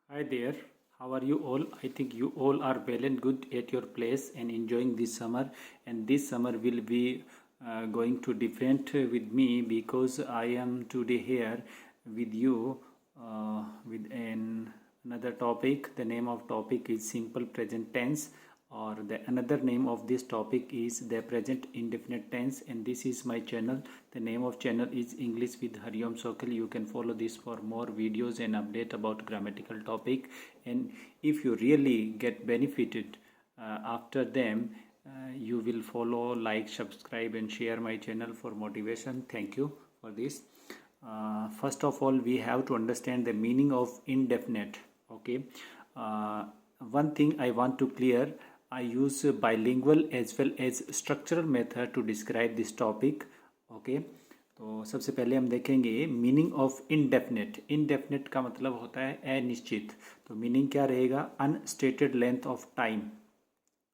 Hi there, how are you all? I think you all are well and good at your place and enjoying this summer. And this summer will be going to different with me because I am today here with you with another topic. The name of topic is simple present tense, or the another name of this topic is the present indefinite tense, and this is my channel. The name of channel is English with Hariom Sokal. You can follow this for more videos and update about grammatical topic, and if you really get benefited after them, you will follow, like, subscribe and share my channel for motivation. Thank you for this. First of all, we have to understand the meaning of indefinite. Okay, one thing I want to clear, I use bilingual as well as structural method to describe this topic. Okay, तो सबसे पहले हम देखेंगे meaning of indefinite. Indefinite का मतलब होता है अनिश्चित. तो मीनिंग क्या रहेगा? Unstated length of time,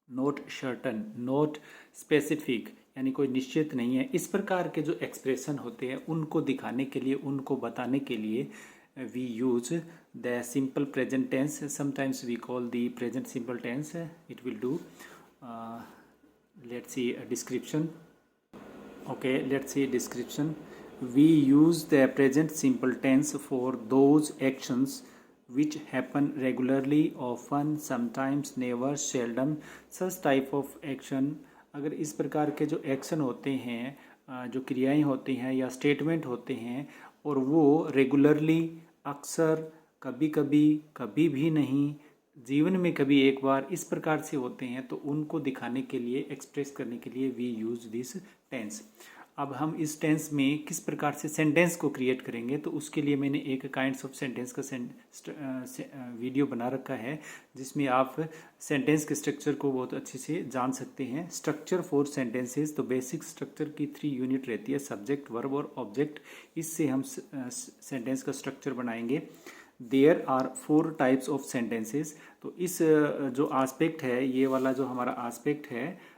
not certain, not specific, यानी कोई निश्चित नहीं है. इस प्रकार के जो एक्सप्रेशन होते हैं उनको दिखाने के लिए, उनको बताने के लिए we use the simple present tense. Sometimes we call the present simple tense. It will do. Let's see a description. Okay, let's see description. We use the present simple tense for those actions which happen regularly, often, sometimes, never, seldom. Such type of action, अगर इस प्रकार के जो action होते हैं, जो क्रियाएं होती हैं या स्टेटमेंट होते हैं, और वो रेगुलरली, अक्सर, कभी कभी, कभी भी नहीं, जीवन में कभी एक बार, इस प्रकार से होते हैं, तो उनको दिखाने के लिए, एक्सप्रेस करने के लिए वी यूज़ दिस टेंस. अब हम इस टेंस में किस प्रकार से सेंटेंस को क्रिएट करेंगे, तो उसके लिए मैंने एक काइंड्स ऑफ सेंटेंस का वीडियो बना रखा है, जिसमें आप सेंटेंस के स्ट्रक्चर को बहुत अच्छे से जान सकते हैं. Structure for sentences. तो बेसिक स्ट्रक्चर की 3 यूनिट रहती है, सब्जेक्ट, वर्ब और ऑब्जेक्ट. इससे हम सेंटेंस का स्ट्रक्चर बनाएंगे. There are 4 types of sentences. तो इस जो आस्पेक्ट है, ये वाला जो हमारा आस्पेक्ट है,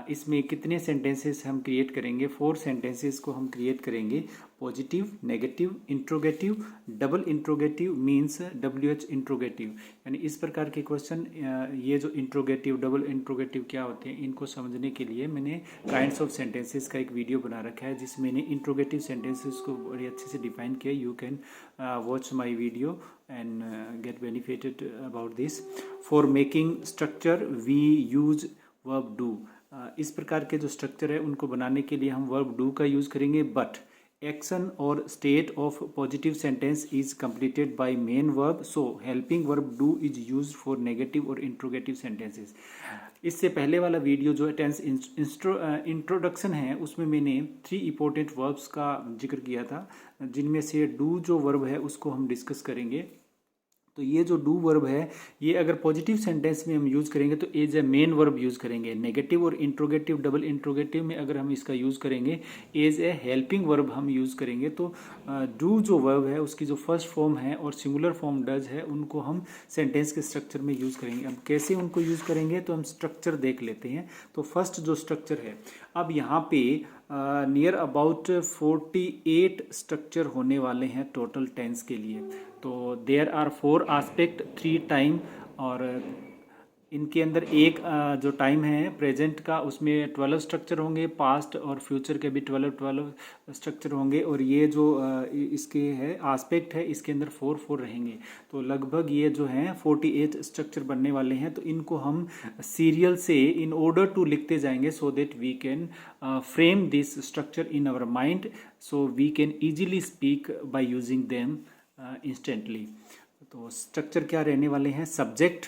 इसमें कितने सेंटेंसेस हम क्रिएट करेंगे? 4 सेंटेंसेस को हम क्रिएट करेंगे. Positive, negative, interrogative, double interrogative means WH interrogative. यानी इस प्रकार के क्वेश्चन, ये जो इंट्रोगेटिव, डबल इंट्रोगेटिव क्या होते हैं, इनको समझने के लिए मैंने काइंड्स ऑफ सेंटेंसेस का एक वीडियो बना रखा है, जिसमें मैंने इंट्रोगेटिव सेंटेंसेस को बड़ी अच्छे से डिफाइन किया. You can watch my video and get benefited about this. For making structure we use verb do. इस प्रकार के जो स्ट्रक्चर है उनको बनाने के लिए हम वर्ब डू का यूज़ करेंगे. बट एक्शन और state of positive sentence is completed by main verb, so helping verb do is used for negative और इंट्रोगेटिव सेंटेंसेस. इससे पहले वाला वीडियो जो है टेंस इंट्रोडक्शन है, उसमें मैंने 3 इंपॉर्टेंट वर्ब्स का जिक्र किया था, जिनमें से डू जो वर्ब है उसको हम डिस्कस करेंगे. तो ये जो डू वर्ब है, ये अगर पॉजिटिव सेंटेंस में हम यूज़ करेंगे तो as a main verb use करेंगे. नेगेटिव और इंट्रोगेटिव, डबल इंट्रोगेटिव में अगर हम इसका यूज़ करेंगे एज ए हेल्पिंग वर्ब हम यूज़ करेंगे. तो डू जो वर्ब है उसकी जो फर्स्ट फॉर्म है और सिंगुलर फॉर्म डज है, उनको हम सेंटेंस के स्ट्रक्चर में यूज़ करेंगे. अब कैसे उनको यूज़ करेंगे, तो हम स्ट्रक्चर देख लेते हैं. तो फर्स्ट जो स्ट्रक्चर है, अब यहाँ पे नियर अबाउट 48 स्ट्रक्चर होने वाले हैं टोटल टेंस के लिए. तो देयर आर 4 आस्पेक्ट, 3 टाइम, और इनके अंदर एक जो टाइम है प्रेजेंट का, उसमें 12 स्ट्रक्चर होंगे. पास्ट और फ्यूचर के भी 12 स्ट्रक्चर होंगे. और ये जो इसके है आस्पेक्ट है, इसके अंदर 4 रहेंगे. तो लगभग ये जो हैं 48 स्ट्रक्चर बनने वाले हैं. तो इनको हम सीरियल से इन ऑर्डर टू लिखते जाएंगे, so that we can frame this structure in our mind, so we can easily speak by using them instantly. तो स्ट्रक्चर क्या रहने वाले हैं? सब्जेक्ट.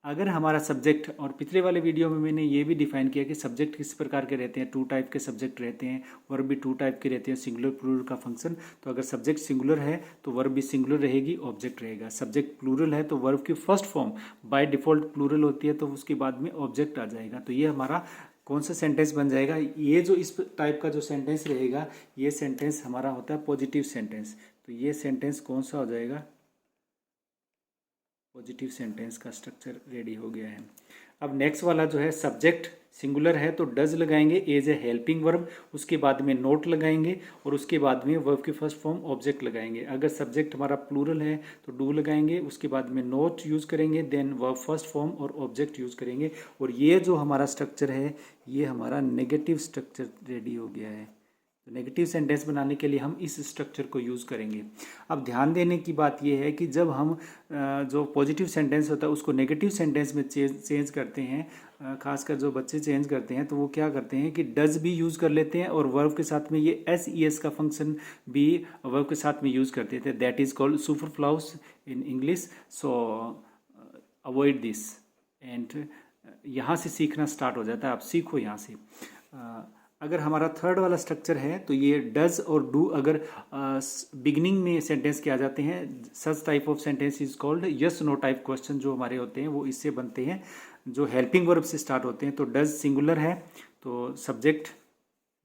अगर हमारा सब्जेक्ट, और पिछले वाले वीडियो में मैंने ये भी डिफाइन किया कि सब्जेक्ट किस प्रकार के रहते हैं. 2 टाइप के सब्जेक्ट रहते हैं, वर्ब भी 2 टाइप के रहते हैं, सिंगुलर प्लूरल का फंक्शन. तो अगर सब्जेक्ट सिंगुलर है तो वर्ब भी सिंगुलर रहेगी, ऑब्जेक्ट रहेगा. सब्जेक्ट प्लूरल है तो वर्ब की first form by default plural होती है, तो उसके बाद में ऑब्जेक्ट आ जाएगा. तो ये हमारा कौन सा सेंटेंस बन जाएगा? ये जो इस टाइप का जो सेंटेंस रहेगा, ये सेंटेंस हमारा होता है पॉजिटिव सेंटेंस. तो ये सेंटेंस कौन सा हो जाएगा? पॉजिटिव सेंटेंस का स्ट्रक्चर रेडी हो गया है. अब नेक्स्ट वाला जो है सब्जेक्ट. सिंगुलर है तो डज लगाएंगे एज ए हेल्पिंग वर्ब, उसके बाद में नोट लगाएंगे और उसके बाद में वर्ब की फर्स्ट फॉर्म ऑब्जेक्ट लगाएंगे। अगर सब्जेक्ट हमारा प्लूरल है तो डू लगाएंगे, उसके बाद में नोट यूज़ करेंगे, देन वर्ब फर्स्ट फॉर्म और ऑब्जेक्ट यूज़ करेंगे। और ये जो हमारा स्ट्रक्चर है ये हमारा नेगेटिव स्ट्रक्चर रेडी हो गया है। तो नेगेटिव सेंटेंस बनाने के लिए हम इस स्ट्रक्चर को यूज़ करेंगे। अब ध्यान देने की बात यह है कि जब हम जो पॉजिटिव सेंटेंस होता है उसको नेगेटिव सेंटेंस में चेंज करते हैं, खासकर जो बच्चे चेंज करते हैं तो वो क्या करते हैं कि डज भी यूज़ कर लेते हैं और वर्ब के साथ में ये एस ई एस का फंक्शन भी वर्ब के साथ में यूज़ करते थे। That is called superfluous in English. So avoid this and यहाँ से सीखना स्टार्ट हो जाता है। आप सीखो यहाँ से। अगर हमारा थर्ड वाला स्ट्रक्चर है तो ये डज और डू अगर बिगिनिंग में सेंटेंस के आ जाते हैं, such type of sentence is called yes no type question जो हमारे होते हैं वो इससे बनते हैं, जो हेल्पिंग वर्ब से स्टार्ट होते हैं। तो डज सिंगुलर है तो subject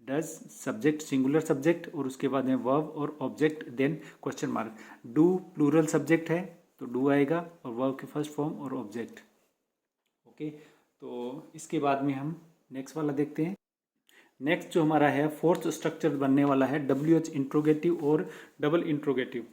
does, subject singular subject और उसके बाद में वर्ब और object then question mark. Do plural subject है तो डू आएगा और वर्ब के फर्स्ट फॉर्म और ऑब्जेक्ट। ओके, तो इसके बाद में हम नेक्स्ट वाला देखते हैं। नेक्स्ट जो हमारा है फोर्थ स्ट्रक्चर बनने वाला है WH इंट्रोगेटिव और डबल इंट्रोगेटिव।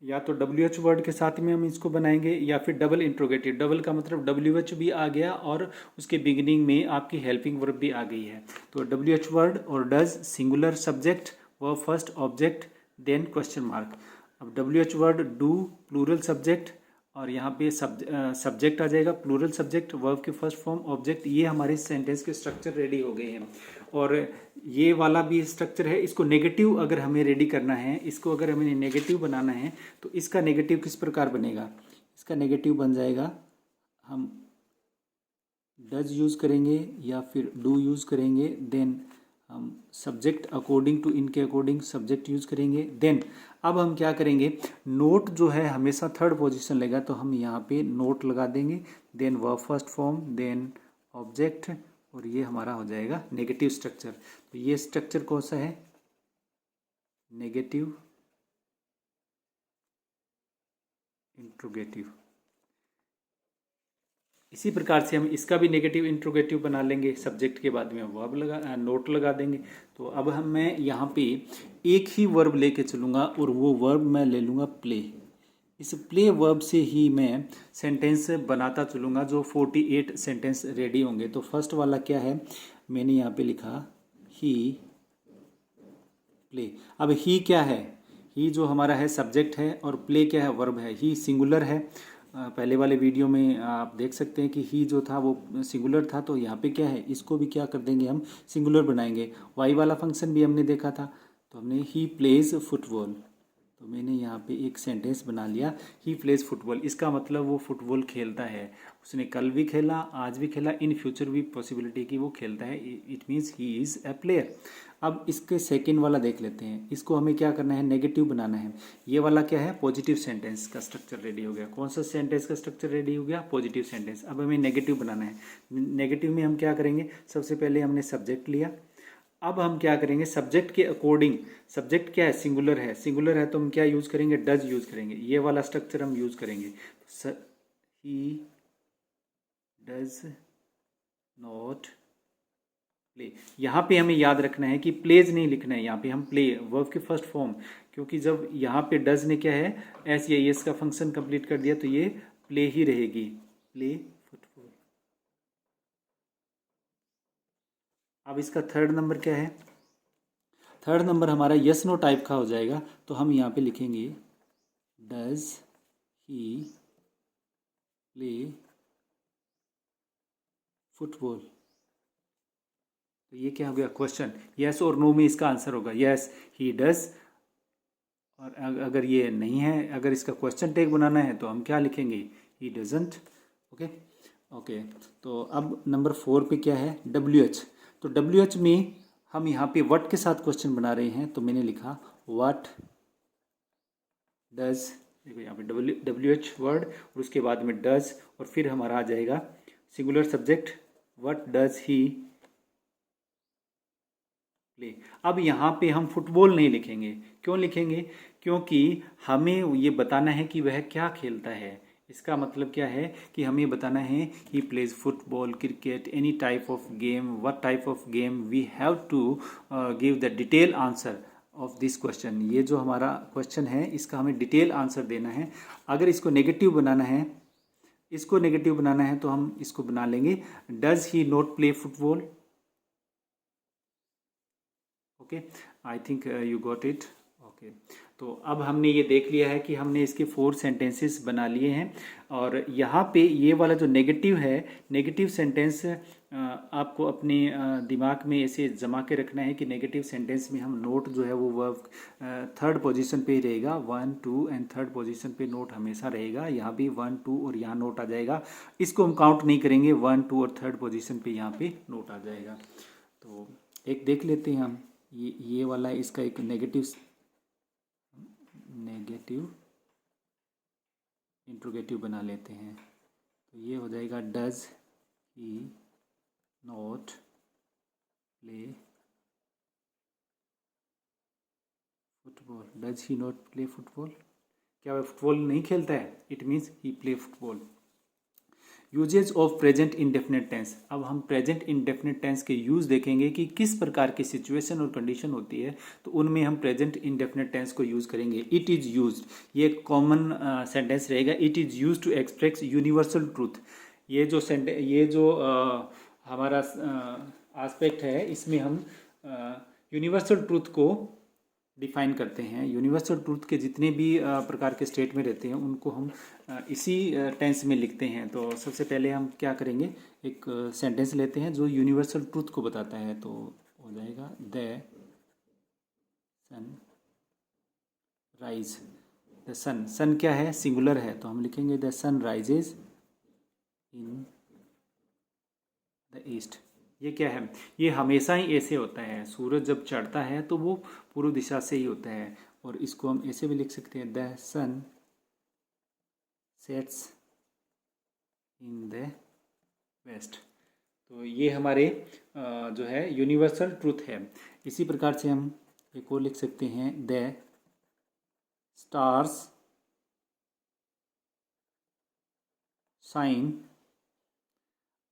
या तो WH वर्ड के साथ में हम इसको बनाएंगे या फिर डबल इंट्रोगेटिव। डबल का मतलब WH भी आ गया और उसके बिगिनिंग में आपकी हेल्पिंग वर्ब भी आ गई है। तो WH वर्ड और does singular subject verb first object then question mark. अब WH word do plural subject और यहाँ पे सब्जेक्ट आ जाएगा प्लूरल सब्जेक्ट वर्ब के फर्स्ट फॉर्म ऑब्जेक्ट। ये हमारे सेंटेंस के स्ट्रक्चर रेडी हो गए हैं। और ये वाला भी स्ट्रक्चर है, इसको नेगेटिव अगर हमें रेडी करना है, इसको अगर हमें नेगेटिव बनाना है तो इसका नेगेटिव किस प्रकार बनेगा। इसका नेगेटिव बन जाएगा, हम डज यूज़ करेंगे या फिर डू यूज़ करेंगे, देन हम सब्जेक्ट अकॉर्डिंग टू इनके अकॉर्डिंग सब्जेक्ट यूज़ करेंगे। देन अब हम क्या करेंगे, नोट जो है हमेशा थर्ड पोजीशन लेगा तो हम यहाँ पे नोट लगा देंगे, then verb first form then object और ये हमारा हो जाएगा नेगेटिव स्ट्रक्चर। तो ये स्ट्रक्चर कौन सा है, नेगेटिव इंट्रोगेटिव। इसी प्रकार से हम इसका भी नेगेटिव इंट्रोगेटिव बना लेंगे, सब्जेक्ट के बाद में वर्ब लगा नोट लगा देंगे। तो अब मैं यहाँ पे एक ही वर्ब लेके चलूँगा और वो वर्ब मैं ले लूँगा प्ले। इस प्ले वर्ब से ही मैं सेंटेंस बनाता चलूँगा, जो 48 सेंटेंस रेडी होंगे। तो फर्स्ट वाला क्या है, मैंने यहाँ पे लिखा ही प्ले। अब ही क्या है, ही जो हमारा है सब्जेक्ट है और प्ले क्या है वर्ब है। ही सिंगुलर है, पहले वाले वीडियो में आप देख सकते हैं कि ही जो था वो सिंगुलर था, तो यहाँ पे क्या है इसको भी क्या कर देंगे हम सिंगुलर बनाएंगे। वाई वाला फंक्शन भी हमने देखा था, तो हमने ही प्लेज फुटबॉल, तो मैंने यहाँ पे एक सेंटेंस बना लिया ही प्लेज फुटबॉल। इसका मतलब वो फुटबॉल खेलता है, उसने कल भी खेला आज भी खेला, इन फ्यूचर भी पॉसिबिलिटी कि वो खेलता है, it means he is a player. अब इसके सेकेंड वाला देख लेते हैं, इसको हमें क्या करना है नेगेटिव बनाना है। ये वाला क्या है पॉजिटिव सेंटेंस का स्ट्रक्चर रेडी हो गया। कौन सा सेंटेंस का स्ट्रक्चर रेडी हो गया, पॉजिटिव सेंटेंस। अब हमें नेगेटिव बनाना है। नेगेटिव में हम क्या करेंगे, सबसे पहले हमने सब्जेक्ट लिया, अब हम क्या करेंगे सब्जेक्ट के अकॉर्डिंग, सब्जेक्ट क्या है सिंगुलर है, सिंगुलर है तो हम क्या यूज़ करेंगे डज यूज़ करेंगे, ये वाला स्ट्रक्चर हम यूज़ करेंगे। He does not play. यहाँ पे हमें याद रखना है कि प्लेज नहीं लिखना है, यहाँ पे हम प्ले वर्ब के फर्स्ट फॉर्म, क्योंकि जब यहाँ पे डज ने क्या है एस या एस का फंक्शन कंप्लीट कर दिया तो ये प्ले ही रहेगी, प्ले फुटबॉल। अब इसका थर्ड नंबर क्या है, थर्ड नंबर हमारा यस नो टाइप का हो जाएगा। तो हम यहाँ पे लिखेंगे डज ही प्ले फुटबॉल। तो ये क्या हो गया क्वेश्चन, यस और नो में इसका आंसर होगा यस ही डज। और अगर ये नहीं है, अगर इसका क्वेश्चन टैग बनाना है तो हम क्या लिखेंगे ही डजंट। ओके ओके, तो अब नंबर 4 पे क्या है WH। तो WH में हम यहाँ पे व्हाट के साथ क्वेश्चन बना रहे हैं, तो मैंने लिखा व्हाट डज, देखो यहाँ पे WH वर्ड और उसके बाद में डज और फिर हमारा आ जाएगा singular subject what does he play. अब यहाँ पे हम फुटबॉल नहीं लिखेंगे, क्यों लिखेंगे, क्योंकि हमें ये बताना है कि वह क्या खेलता है, इसका मतलब क्या है कि हमें बताना है he plays football, cricket, any type of game, what type of game, we have to give the detail answer of this question. ये जो हमारा क्वेश्चन है इसका हमें डिटेल आंसर देना है। अगर इसको नेगेटिव बनाना है, तो हम इसको बना लेंगे does he not play football. Okay, I think you got it. Okay, तो अब हमने ये देख लिया है कि हमने इसके 4 सेंटेंसेस बना लिए हैं। और यहाँ पे ये वाला जो नेगेटिव है, नेगेटिव सेंटेंस आपको अपने दिमाग में ऐसे जमा के रखना है कि नेगेटिव सेंटेंस में हम नोट जो है वो वर्ब थर्ड पोजीशन पे ही रहेगा। 1, 2 एंड थर्ड पोजीशन पे नोट हमेशा रहेगा। यहाँ भी 1, 2 और यहाँ नोट आ जाएगा। इसको हम काउंट नहीं करेंगे, 1, 2 और थर्ड पोजीशन पे यहाँ पे नोट आ जाएगा। तो एक देख लेते हैं हम, ये वाला इसका एक नेगेटिव इंट्रोगेटिव बना लेते हैं। तो ये हो जाएगा does he not play football. Does he not play football, क्या वह फुटबॉल नहीं खेलता है? It means he play football. Uses of present indefinite tense. अब हम प्रेजेंट इंडेफिनिट टेंस के यूज़ देखेंगे कि किस प्रकार की सिचुएशन और कंडीशन होती है, तो उनमें हम प्रेजेंट इंडेफिनिट टेंस को यूज़ करेंगे। इट इज़ यूज्ड, ये कॉमन सेंटेंस रहेगा। It is used to express universal truth. ये जो हमारा एस्पेक्ट है, इसमें हम यूनिवर्सल ट्रूथ को डिफाइन करते हैं। यूनिवर्सल ट्रूथ के जितने भी प्रकार के स्टेट में रहते हैं उनको हम इसी टेंस में लिखते हैं। तो सबसे पहले हम क्या करेंगे, एक सेंटेंस लेते हैं जो यूनिवर्सल ट्रूथ को बताता है। तो हो जाएगा the sun rise. The sun क्या है? सिंगुलर है, तो हम लिखेंगे the sun rises in the east. ये क्या है? ये हमेशा ही ऐसे होता है। सूरज जब चढ़ता है तो वो पूर्व दिशा से ही होता है। और इसको हम ऐसे भी लिख सकते हैं, the sun sets in the west. तो ये हमारे जो है यूनिवर्सल ट्रूथ है। इसी प्रकार से हम एक और लिख सकते हैं, द स्टार्स शाइन।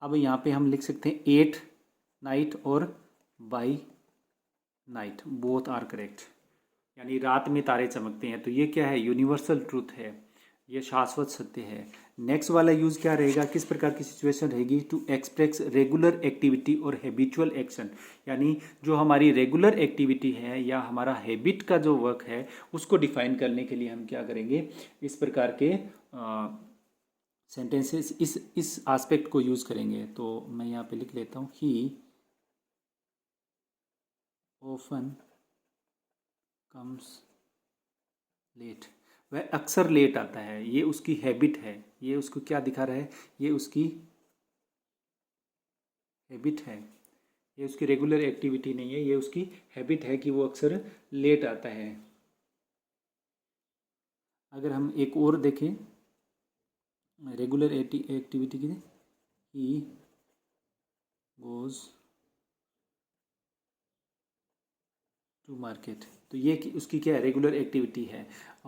अब यहाँ पे हम लिख सकते हैं एट नाइट और by night, both are correct, यानी रात में तारे चमकते हैं। तो ये क्या है? यूनिवर्सल ट्रूथ है, ये शाश्वत सत्य है। नेक्स्ट वाला यूज क्या रहेगा, किस प्रकार की सिचुएशन रहेगी? टू एक्सप्रेस रेगुलर एक्टिविटी और हैबिचुअल एक्शन, यानी जो हमारी रेगुलर एक्टिविटी है या हमारा हैबिट का जो वर्क है उसको डिफाइन करने के लिए हम क्या करेंगे, इस प्रकार के सेंटेंसेस इस एस्पेक्ट को यूज़ करेंगे। तो मैं यहाँ पे लिख लेता हूँ, ही ऑफन कम्स लेट। वह अक्सर लेट आता है, ये उसकी हैबिट है। ये उसको क्या दिखा रहा है? ये उसकी हैबिट है, ये उसकी रेगुलर एक्टिविटी नहीं है, ये उसकी हैबिट है कि वो अक्सर लेट आता है। अगर हम एक और देखें रेगुलर एक्टिविटी की, ही गोज टू मार्केट, तो ये उसकी क्या है? रेगुलर एक्टिविटी है।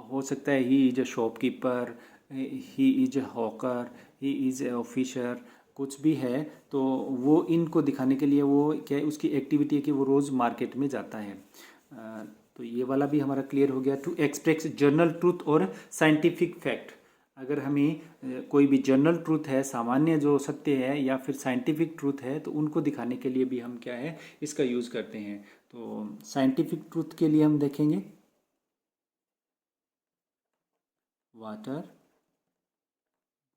हो सकता है he is a shopkeeper, he is a hawker, he is a officer, कुछ भी है। तो वो इनको दिखाने के लिए वो क्या है, उसकी एक्टिविटी है कि वो रोज़ मार्केट में जाता है। तो ये वाला भी हमारा क्लियर हो गया। टू एक्सप्रेस जर्नल ट्रूथ और साइंटिफिक फैक्ट। अगर हमें कोई भी जनरल ट्रूथ है, सामान्य जो सत्य है, या फिर साइंटिफिक ट्रूथ है, तो उनको दिखाने के लिए भी हम क्या है, इसका यूज़ करते हैं। तो साइंटिफिक ट्रूथ के लिए हम देखेंगे, water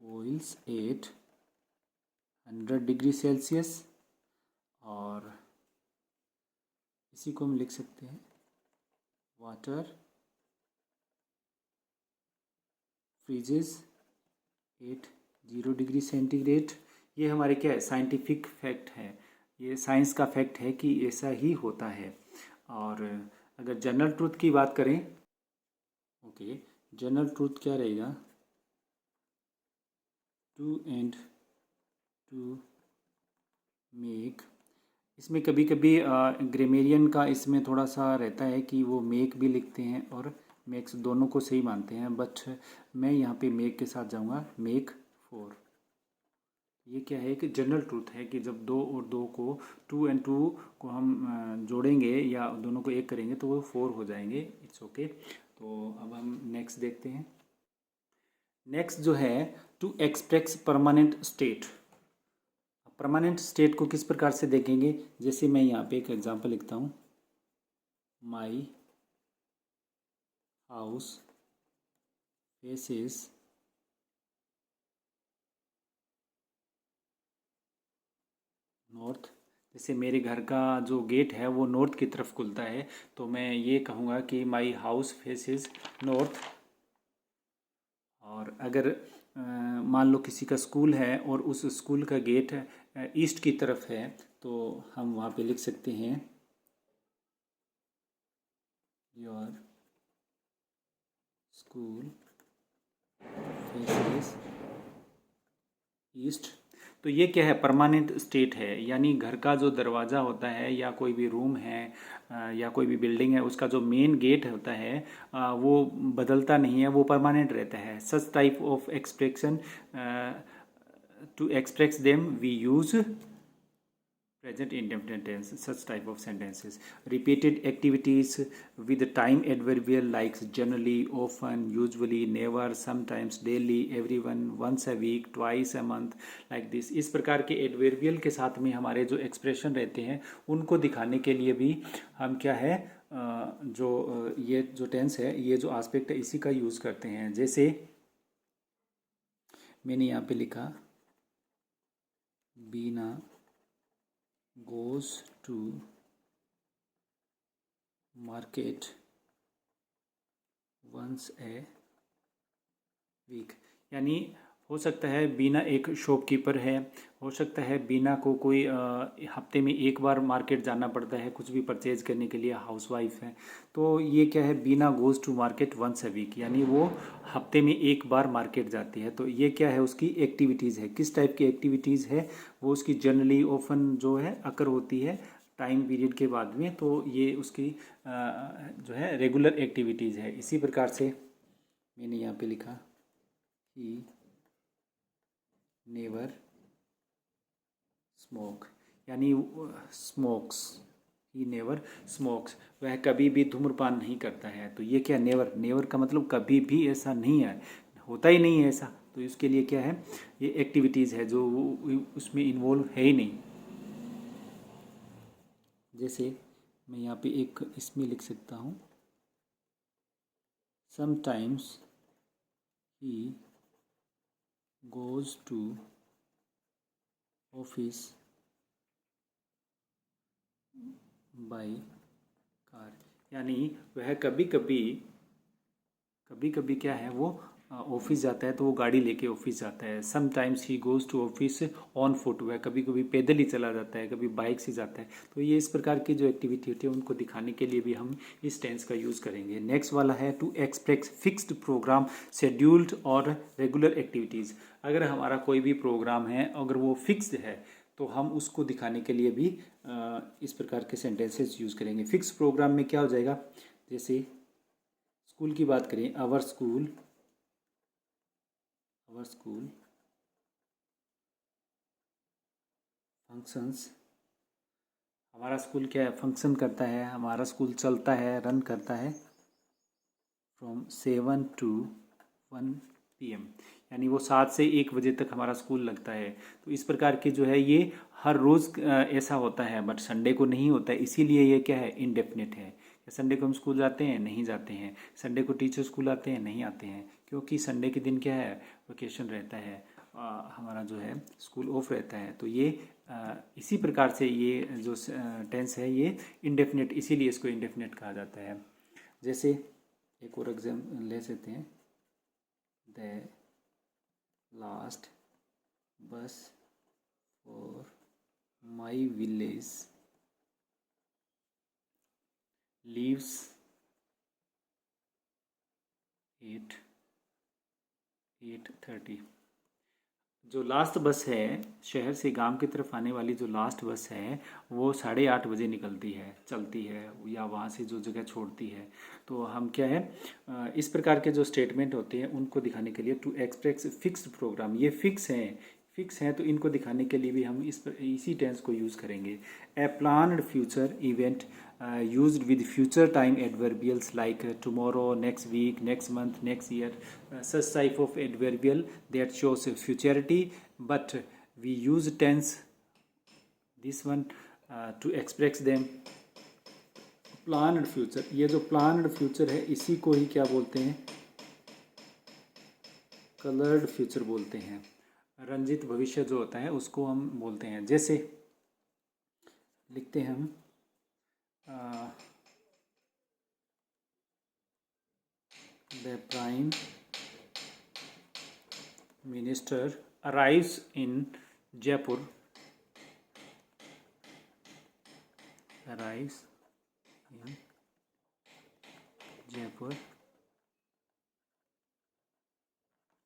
boils at 100 degree Celsius, और इसी को हम लिख सकते हैं, water freezes at 0 degree centigrade. ये हमारे क्या है? साइंटिफिक फैक्ट है, ये साइंस का फैक्ट है कि ऐसा ही होता है। और अगर जनरल ट्रूथ की बात करें, ओके, जनरल ट्रूथ क्या रहेगा? Two and two make. इसमें कभी कभी ग्रामेरियन का इसमें थोड़ा सा रहता है कि वो मेक भी लिखते हैं और मेक्स दोनों को सही मानते हैं, बट मैं यहाँ पे मेक के साथ जाऊँगा, मेक 4। ये क्या है कि जनरल ट्रूथ है कि जब दो और दो को, 2 और 2 को हम जोड़ेंगे या दोनों को एक करेंगे तो वो 4 हो जाएंगे। It's okay. तो अब हम नेक्स्ट देखते हैं। नेक्स्ट जो है, to express permanent state. Permanent state को किस प्रकार से देखेंगे, जैसे मैं यहाँ पे एक एग्जांपल लिखता हूँ, माई हाउस फेसेस नॉर्थ। जैसे मेरे घर का जो गेट है वो नॉर्थ की तरफ खुलता है, तो मैं ये कहूँगा कि माई हाउस फेसेस नॉर्थ। और अगर मान लो किसी का स्कूल है और उस स्कूल का गेट ईस्ट की तरफ है, तो हम वहाँ पे लिख सकते हैं, योर स्कूल फेसेस ईस्ट। तो ये क्या है, परमानेंट स्टेट है, यानी घर का जो दरवाज़ा होता है या कोई भी रूम है या कोई भी बिल्डिंग है, उसका जो मेन गेट होता है वो बदलता नहीं है, वो परमानेंट रहता है। Such type of expression, to express them we use present indefinite tense, such type of sentences. Repeated activities with the time adverbial like generally, often, usually, never, sometimes, daily, everyone, once a week, twice a month, like this. इस प्रकार के adverbial के साथ में हमारे जो expression रहते हैं उनको दिखाने के लिए भी हम क्या है, जो ये जो tense है, ये जो aspect है, इसी का यूज़ करते हैं। जैसे मैंने यहाँ पे लिखा, बीना goes to market once a week। यानी हो सकता है बीना एक शॉपकीपर है, हो सकता है बीना को कोई हफ्ते में एक बार मार्केट जाना पड़ता है कुछ भी परचेज करने के लिए, हाउसवाइफ है। तो ये क्या है, Beena goes to market once a week, यानी वो हफ्ते में एक बार मार्केट जाती है। तो ये क्या है, उसकी एक्टिविटीज़ है। किस टाइप की एक्टिविटीज़ है, वो उसकी जनरली, ऑफन जो है अकर होती है टाइम पीरियड के बाद में, तो ये उसकी जो है रेगुलर एक्टिविटीज़ है। इसी प्रकार से मैंने यहाँ पे लिखा कि नेवर स्मोक, यानी स्मोक्स, ही नेवर स्मोक्स, वह कभी भी धूम्रपान नहीं करता है। तो ये क्या, नेवर, नेवर का मतलब कभी भी ऐसा नहीं है, होता ही नहीं है ऐसा। तो इसके लिए क्या है, ये एक्टिविटीज़ है जो उसमें इन्वॉल्व है ही नहीं। जैसे मैं यहाँ पे एक इसमें लिख सकता हूँ, sometimes he goes to office by car, यानी वह कभी कभी क्या है, वो ऑफिस जाता है तो वो गाड़ी लेके ऑफिस जाता है। Sometimes he goes to office on foot, वह कभी कभी पैदल ही चला जाता है, कभी बाइक से जाता है। तो ये इस प्रकार की जो एक्टिविटी होती है उनको दिखाने के लिए भी हम इस टेंस का यूज़ करेंगे। नेक्स्ट वाला है, to express fixed programme, scheduled और रेगुलर एक्टिविटीज़। अगर हमारा कोई भी प्रोग्राम है, अगर वो फिक्स्ड है, तो हम उसको दिखाने के लिए भी इस प्रकार के सेंटेंसेस यूज़ करेंगे। फिक्स प्रोग्राम में क्या हो जाएगा, जैसे स्कूल की बात करें, आवर स्कूल फंक्शंस, हमारा स्कूल क्या है, फंक्शन करता है, हमारा स्कूल चलता है, रन करता है फ्रॉम 7 to 1 PM, यानी वो 7 से 1 बजे तक हमारा स्कूल लगता है। तो इस प्रकार की जो है ये हर रोज़ ऐसा होता है, बट संडे को नहीं होता है, इसीलिए ये क्या है, इनडेफिनिट है। संडे को हम स्कूल जाते हैं, नहीं जाते हैं। संडे को टीचर स्कूल आते हैं, नहीं आते हैं, क्योंकि संडे के दिन क्या है, वेकेशन रहता है, हमारा जो है स्कूल ऑफ रहता है। तो ये इसी प्रकार से ये जो टेंस है ये इनडेफिनिट, इसीलिए इसको इनडेफिनिट कहा जाता है। जैसे एक और एग्जाम ले सकते हैं, द लास्ट बस for my village leaves eight 8:30। जो लास्ट बस है शहर से गांव की तरफ आने वाली जो लास्ट बस है वो 8:30 बजे निकलती है, चलती है, या वहाँ से जो जगह छोड़ती है। तो हम क्या है, इस प्रकार के जो स्टेटमेंट होते हैं उनको दिखाने के लिए टू एक्सप्रेस फिक्स्ड प्रोग्राम, ये फिक्स हैं तो इनको दिखाने के लिए भी हम इसी टेंस को यूज़ करेंगे। A planned future event used with future time adverbials like tomorrow, next week, next month, next year, such type of adverbial that shows futurity, but we use tense this one to express them. Planned future, ये जो planned future है इसी को ही क्या बोलते हैं, coloured future बोलते हैं। रंजित भविष्य जो होता है उसको हम बोलते हैं। जैसे लिखते हैं हम the prime minister arrives in Jaipur, arrives in Jaipur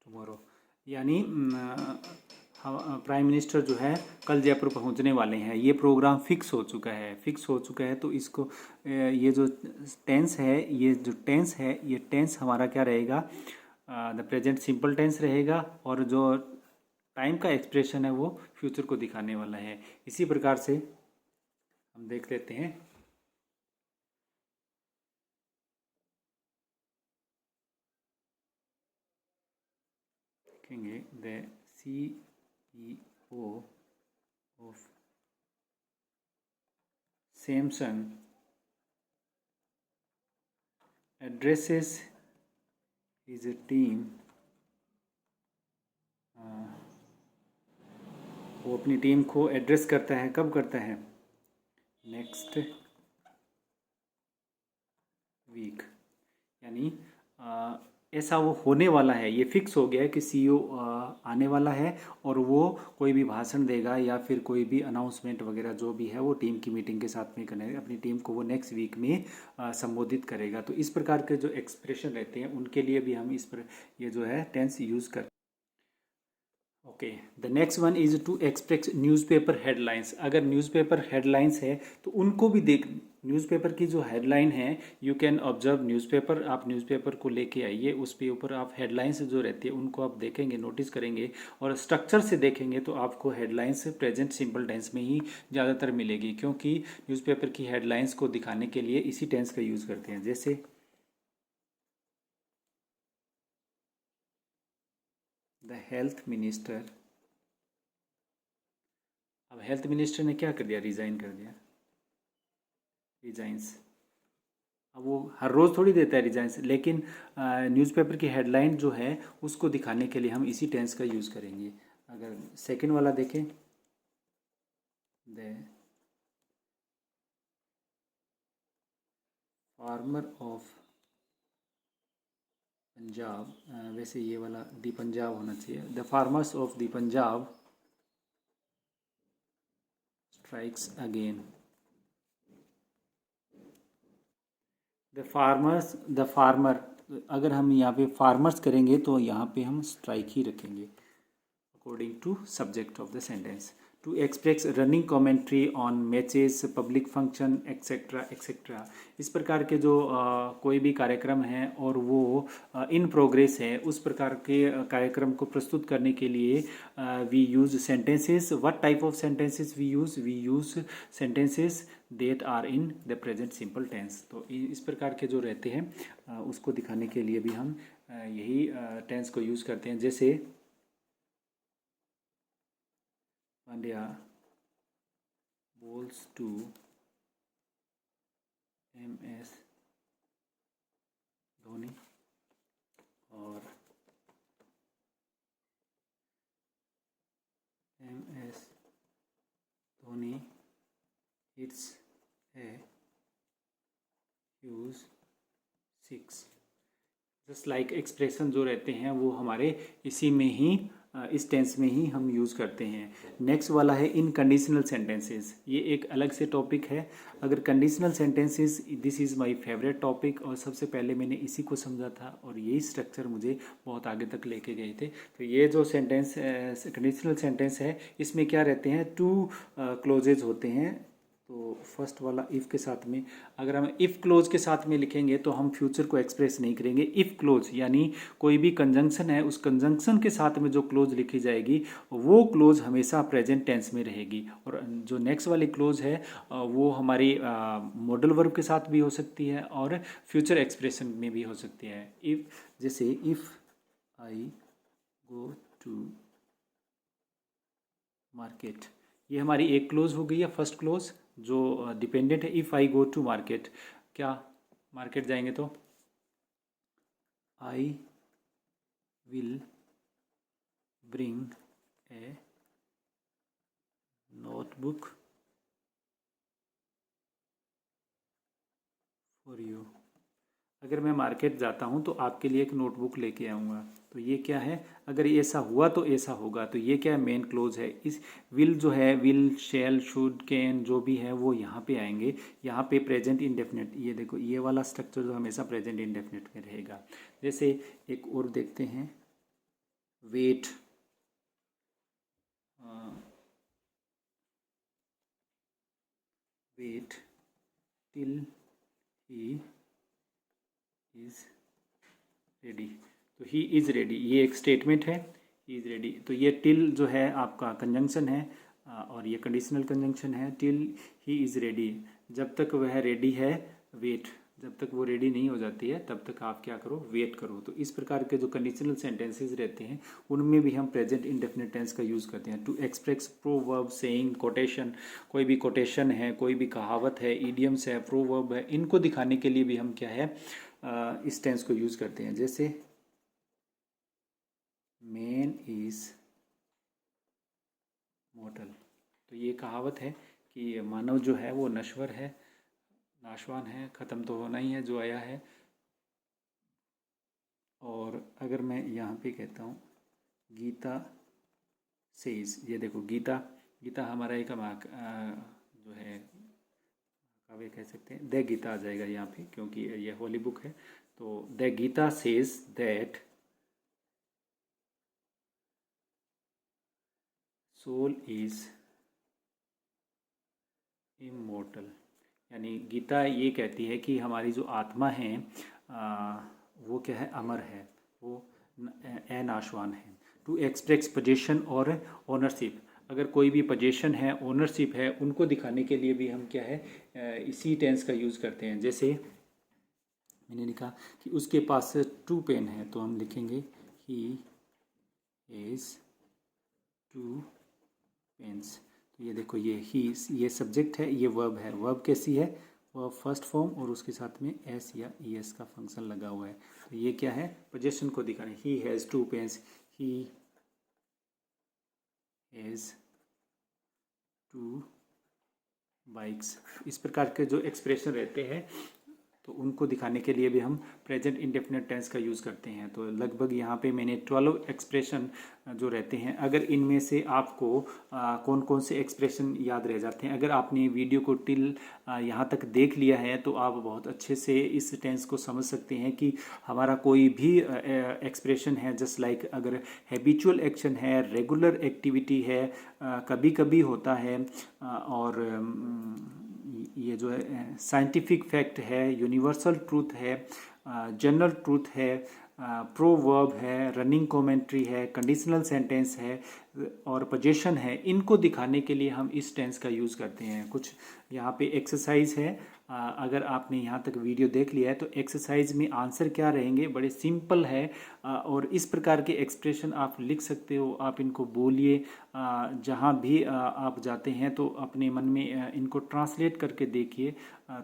tomorrow, यानी प्राइम मिनिस्टर जो है कल जयपुर पहुंचने वाले हैं। ये प्रोग्राम फिक्स हो चुका है तो इसको ये जो टेंस है ये टेंस हमारा क्या रहेगा, द प्रेजेंट सिंपल टेंस रहेगा, और जो टाइम का एक्सप्रेशन है वो फ्यूचर को दिखाने वाला है। इसी प्रकार से हम देख लेते हैं। देखेंगे the CEO of Samsung addresses his team, वो अपनी टीम को एड्रेस करता है, कब करता है, नेक्स्ट वीक, यानी ऐसा वो होने वाला है, ये फिक्स हो गया है कि CEO आने वाला है और वो कोई भी भाषण देगा या फिर कोई भी अनाउंसमेंट वगैरह जो भी है वो टीम की मीटिंग के साथ में करेगा, अपनी टीम को वो नेक्स्ट वीक में संबोधित करेगा। तो इस प्रकार के जो एक्सप्रेशन रहते हैं उनके लिए भी हम ये जो है टेंस यूज़ करते हैं। Okay, the next one is to express newspaper headlines. अगर न्यूज़पेपर हेडलाइंस है तो उनको भी देख, न्यूज़पेपर की जो हेडलाइन है, यू कैन ऑब्जर्व न्यूज़पेपर, आप न्यूज़पेपर को लेके आइए, उस पे ऊपर आप हेडलाइंस जो रहती है उनको आप देखेंगे, नोटिस करेंगे, और स्ट्रक्चर से देखेंगे तो आपको हेडलाइंस प्रेजेंट सिंपल टेंस में ही ज़्यादातर मिलेगी, क्योंकि न्यूज़पेपर की हेडलाइंस को दिखाने के लिए इसी टेंस का यूज़ करते हैं। जैसे द हेल्थ मिनिस्टर, अब हेल्थ मिनिस्टर ने क्या कर दिया, रिज़ाइन कर दिया, रिजाइंस। अब वो हर रोज़ थोड़ी देता है रिजाइंस, लेकिन न्यूज़पेपर की हेडलाइन जो है उसको दिखाने के लिए हम इसी टेंस का यूज़ करेंगे। अगर सेकंड वाला देखें, द फार्मर ऑफ पंजाब, वैसे ये वाला दी पंजाब होना चाहिए, the farmers of the Punjab strikes again. The farmer, अगर हम यहाँ पे फार्मर्स करेंगे तो यहाँ पे हम स्ट्राइक ही रखेंगे according to subject of the sentence. To express running commentary on matches, public function, etcetera etcetera. इस प्रकार के जो कोई भी कार्यक्रम है और वो इन प्रोग्रेस है, उस प्रकार के कार्यक्रम को प्रस्तुत करने के लिए we use sentences. What type of sentences we use sentences that are in the present simple tense. तो इस प्रकार के जो रहते हैं उसको दिखाने के लिए भी हम यही टेंस को यूज़ करते हैं। जैसे Pandya bowls to MS Dhoni, और MS Dhoni hits a huge six। Just like expression जो रहते हैं वो हमारे इसी में ही इस टेंस में ही हम यूज़ करते हैं। नेक्स्ट वाला है इन कंडीशनल सेंटेंसेस। ये एक अलग से टॉपिक है। अगर conditional sentences, this is my favourite topic, और सबसे पहले मैंने इसी को समझा था और यही स्ट्रक्चर मुझे बहुत आगे तक लेके गए थे। तो ये जो सेंटेंस कंडीशनल सेंटेंस है, इसमें क्या रहते हैं, टू क्लोजेज होते हैं। तो फर्स्ट वाला इफ़ के साथ में, अगर हम इफ़ क्लोज के साथ में लिखेंगे तो हम फ्यूचर को एक्सप्रेस नहीं करेंगे। इफ़ क्लोज यानी कोई भी कंजंक्शन है, उस कंजंक्शन के साथ में जो क्लोज लिखी जाएगी वो क्लोज हमेशा प्रेजेंट टेंस में रहेगी। और जो नेक्स्ट वाली क्लोज है वो हमारी मॉडल वर्ब के साथ भी हो सकती है और फ्यूचर एक्सप्रेशन में भी हो सकती है। इफ़, जैसे if I go to market, ये हमारी एक क्लोज हो गई है, फर्स्ट क्लोज जो डिपेंडेंट है। If I go to market, क्या मार्केट जाएंगे तो I will bring a notebook for you. अगर मैं मार्केट जाता हूँ तो आपके लिए एक नोटबुक लेके आऊँगा। तो ये क्या है, अगर ऐसा हुआ तो ऐसा होगा। तो ये क्या है, मेन क्लोज है। इस विल जो है, विल, शैल, शुड, कैन जो भी है वो यहाँ पे आएंगे। यहाँ पे प्रेजेंट इंडेफिनिट, ये देखो ये वाला स्ट्रक्चर जो हमेशा प्रेजेंट इंडेफिनिट में रहेगा। जैसे एक और देखते हैं, wait, wait till he is ready. तो ही इज़ रेडी, ये एक स्टेटमेंट है, ही इज़ रेडी। तो ये टिल जो है आपका कंजंक्शन है और ये कंडीशनल कंजंक्शन है। टिल ही इज़ रेडी, जब तक वह रेडी है वेट, जब तक वो रेडी नहीं हो जाती है तब तक आप क्या करो, वेट करो। तो इस प्रकार के जो कंडीशनल सेंटेंसेस रहते हैं उनमें भी हम प्रेजेंट इंडेफिनिट टेंस का यूज़ करते हैं। To express proverb, saying, quotation, कोई भी कोटेशन है, कोई भी कहावत है, इडियम्स है, प्रोवर्ब है, इनको दिखाने के लिए भी हम क्या है इस टेंस को यूज़ करते हैं। जैसे मैन इज मॉर्टल, तो ये कहावत है कि मानव जो है वो नश्वर है, नाशवान है, ख़त्म तो होना ही है जो आया है। और अगर मैं यहाँ पे कहता हूँ गीता सेज, ये देखो गीता, गीता हमारा एक जो है काव्य कह सकते हैं, द गीता आ जाएगा यहाँ पे क्योंकि ये होली बुक है। तो the Gita says that soul is immortal, यानी गीता ये कहती है कि हमारी जो आत्मा है वो क्या है, अमर है, वो अनाशवान है। टू एक्सप्रेस पोजेशन और ओनरशिप, अगर कोई भी पोजेशन है, ओनरशिप है, उनको दिखाने के लिए भी हम क्या है इसी टेंस का यूज़ करते हैं। जैसे मैंने लिखा कि उसके पास 2 पेन है, तो हम लिखेंगे ही इज़ 2 पेन्स। तो ये देखो ये ही, ये सब्जेक्ट है, ये वर्ब है। वर्ब कैसी है, वर्ब फर्स्ट फॉर्म और उसके साथ में एस या ई एस का फंक्शन लगा हुआ है। तो ये क्या है, पोजेशन को दिखाने। He has 2 pens, he has 2 bikes. इस प्रकार के जो एक्सप्रेशन रहते हैं तो उनको दिखाने के लिए भी हम प्रेजेंट इंडेफिनिट टेंस का यूज़ करते हैं। तो लगभग यहाँ पे मैंने 12 एक्सप्रेशन जो रहते हैं, अगर इनमें से आपको कौन कौन से एक्सप्रेशन याद रह जाते हैं, अगर आपने वीडियो को टिल यहाँ तक देख लिया है तो आप बहुत अच्छे से इस टेंस को समझ सकते हैं कि हमारा कोई भी एक्सप्रेशन है, जस्ट लाइक अगर हैबिचुअल एक्शन है, रेगुलर एक्टिविटी है, कभी कभी होता है, और ये जो है साइंटिफिक फैक्ट है, यूनिवर्सल ट्रूथ है, जनरल ट्रूथ है, प्रोवर्ब है, रनिंग कमेंट्री है, कंडीशनल सेंटेंस है और पोजेशन है, इनको दिखाने के लिए हम इस टेंस का यूज़ करते हैं। कुछ यहाँ पे एक्सरसाइज है, अगर आपने यहाँ तक वीडियो देख लिया है तो एक्सरसाइज में आंसर क्या रहेंगे, बड़े सिंपल है और इस प्रकार के एक्सप्रेशन आप लिख सकते हो। आप इनको बोलिए, जहाँ भी आप जाते हैं तो अपने मन में इनको ट्रांसलेट करके देखिए।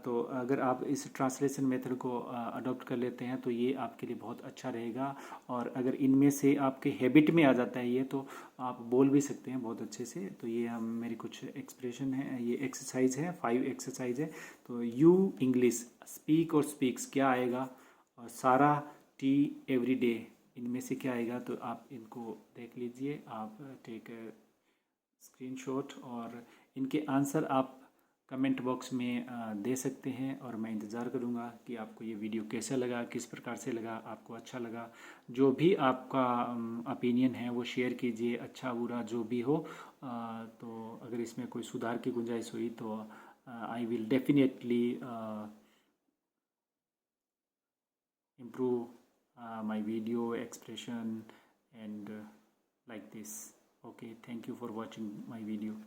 तो अगर आप इस ट्रांसलेशन मेथड को अडॉप्ट कर लेते हैं तो ये आपके लिए बहुत अच्छा रहेगा। और अगर इनमें से आपके हैबिट में आ जाता है ये, तो आप बोल भी सकते हैं बहुत अच्छे से। तो ये हम मेरी कुछ एक्सप्रेशन है, ये एक्सरसाइज है, 5 एक्सरसाइज है। तो यू इंग्लिश, स्पीक और स्पीक्स क्या आएगा, और सारा टी एवरी डे, इनमें से क्या आएगा, तो आप इनको देख लीजिए, आप टेक स्क्रीनशॉट और इनके आंसर आप कमेंट बॉक्स में दे सकते हैं। और मैं इंतज़ार करूँगा कि आपको ये वीडियो कैसा लगा, किस प्रकार से लगा, आपको अच्छा लगा। जो भी आपका ओपिनियन है वो शेयर कीजिए, अच्छा बुरा जो भी हो। तो अगर इसमें कोई सुधार की गुंजाइश हुई तो I will definitely improve my video expression and like this. Okay, thank you for watching my video.